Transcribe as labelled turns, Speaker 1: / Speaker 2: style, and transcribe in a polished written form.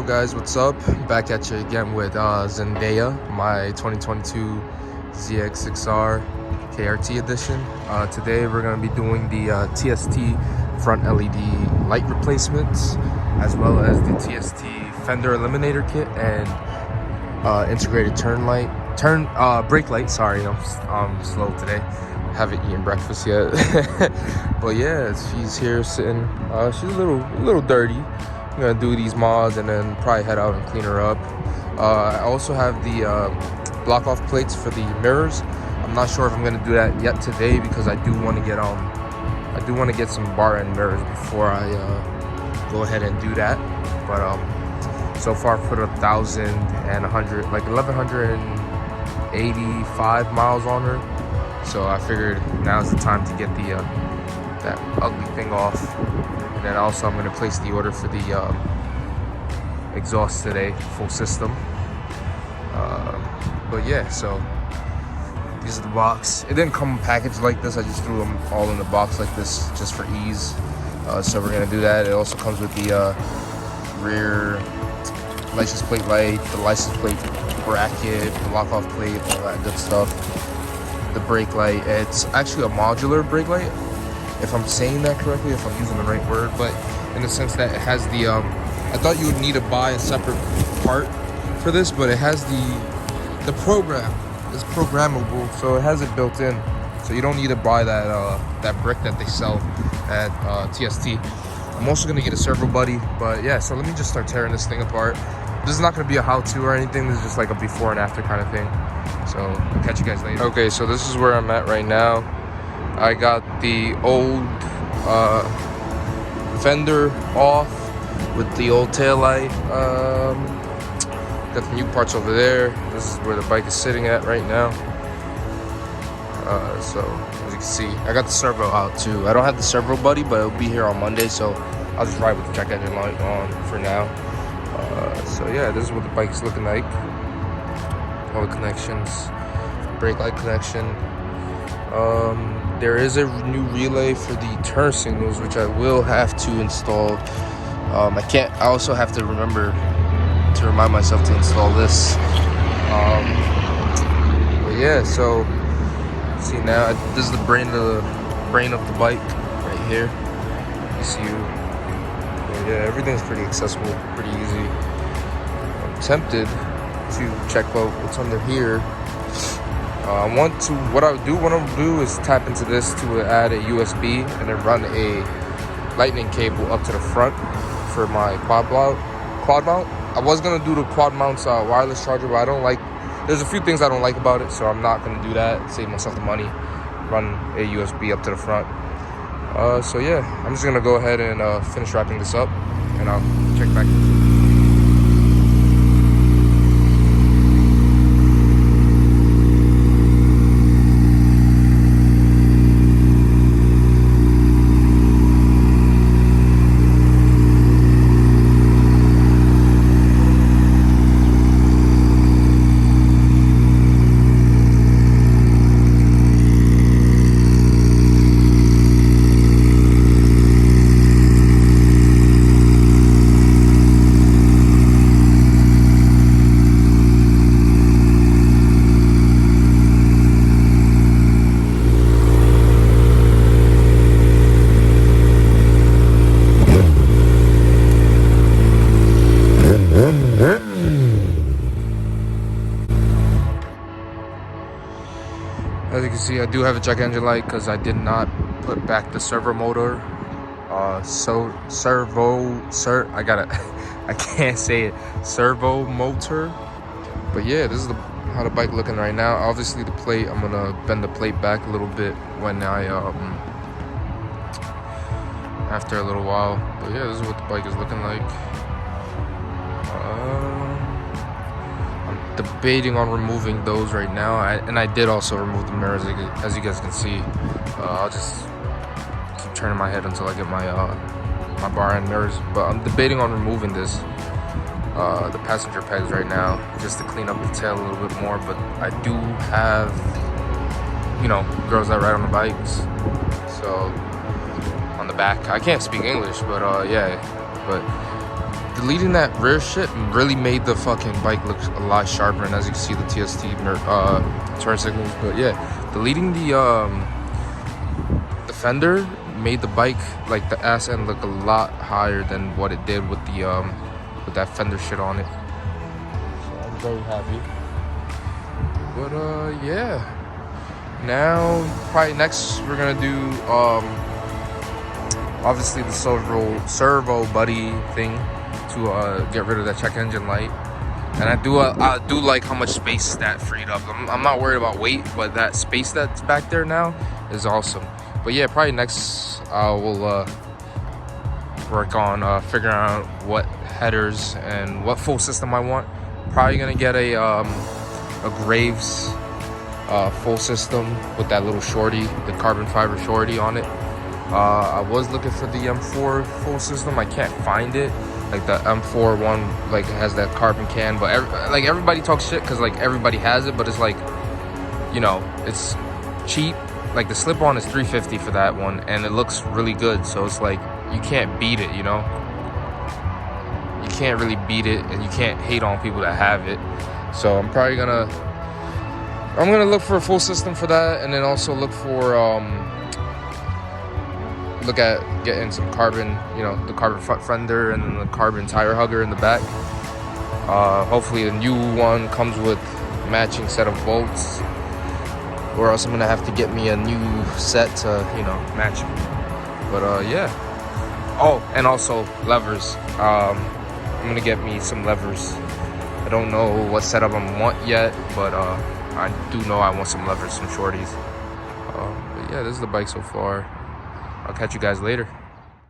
Speaker 1: guys, what's up? Back at you again with Zendaya, my 2022 Zx6r KRT Edition. Today we're going to be doing the TST front LED light replacements, as well as the TST fender eliminator kit and integrated brake light. Sorry, I'm slow today. Haven't eaten breakfast yet. But yeah, she's here sitting. She's a little dirty. I'm gonna do these mods and then probably head out and clean her up. I also have the block off plates for the mirrors. I'm not sure if I'm gonna do that yet today because I do want to get some bar end mirrors before I go ahead and do that. But so far I've put 1185 miles on her. So I figured now's the time to get the that ugly thing off. And then also I'm going to place the order for the exhaust today, full system. But yeah, so these are the box. It didn't come packaged like this. I just threw them all in the box like this just for ease. So we're going to do that. It also comes with the rear license plate light, the license plate bracket, the lock off plate, all that good stuff. The brake light. It's actually a modular brake light, if I'm saying that correctly, if I'm using the right word, but in the sense that it has the I thought you would need to buy a separate part for this, but it has the program. It's programmable, so it has it built in, so you don't need to buy that brick that they sell at TST. I'm also gonna get a servo buddy, but yeah, so let me just start tearing this thing apart. This is not gonna be a how-to or anything. This is just like a before and after kind of thing. So I'll catch you guys later. Okay, so this is where I'm at right now. I got the old fender off with the old taillight. Got the new parts over there. This is where the bike is sitting at right now. So as you can see, I got the servo out too. I don't have the servo buddy, but it'll be here on Monday, so I'll just ride with the check engine light on for now. So yeah, this is what the bike is looking like. All the connections, brake light connection. There is a new relay for the turn signals, which I will have to install. I also have to remember to remind myself to install this. But yeah, so see now, this is the brain of the bike right here. You see, yeah, everything's pretty accessible, pretty easy. I'm tempted to check out what's under here. What I want to do is tap into this to add a USB and then run a lightning cable up to the front for my quad mount. I was gonna do the quad mounts wireless charger, but there's a few things I don't like about it, so I'm not gonna do that. Save myself the money. Run a USB up to the front. So yeah, I'm just gonna go ahead and finish wrapping this up, and I'll check back. As you can see, I do have a check engine light because I did not put back the servo motor. I can't say it. Servo motor. But yeah, this is how the bike looking right now. Obviously the plate, I'm gonna bend the plate back a little bit when after a little while. But yeah, this is what the bike is looking like. I'm debating on removing those right now, and I did also remove the mirrors, as you guys can see. I'll just keep turning my head until I get my my bar end mirrors, but I'm debating on removing the passenger pegs right now just to clean up the tail a little bit more. But I do have, you know, girls that ride on the bikes, so on the back. I can't speak English, but yeah, but deleting that rear shit really made the fucking bike look a lot sharper, and as you can see, the TST turn signals. But yeah, deleting the fender made the bike, like the ass end, look a lot higher than what it did with the with that fender shit on it. So I'm very happy. But yeah, now probably next we're gonna do obviously the servo buddy thing to get rid of that check engine light. And I do like how much space that freed up. I'm not worried about weight, but that space that's back there now is awesome. But yeah, probably next we'll work on figuring out what headers and what full system I want. Probably gonna get a Graves full system with that little shorty, the carbon fiber shorty on it. I was looking for the M4 full system. I can't find it. Like the M4 one, like has that carbon can, but everybody talks shit because like everybody has it, but it's like, you know, it's cheap. Like the slip-on is $350 for that one, and it looks really good. So it's like you can't beat it, you know. You can't really beat it, and you can't hate on people that have it. So I'm probably gonna look for a full system for that, and then also look at getting some carbon, you know, the carbon front fender and then the carbon tire hugger in the back. Hopefully the new one comes with matching set of bolts, or else I'm gonna have to get me a new set to, you know, match them. But yeah. Oh, and also levers. I'm gonna get me some levers. I don't know what setup I want yet, but I do know I want some levers, some shorties. But yeah, this is the bike so far. I'll catch you guys later.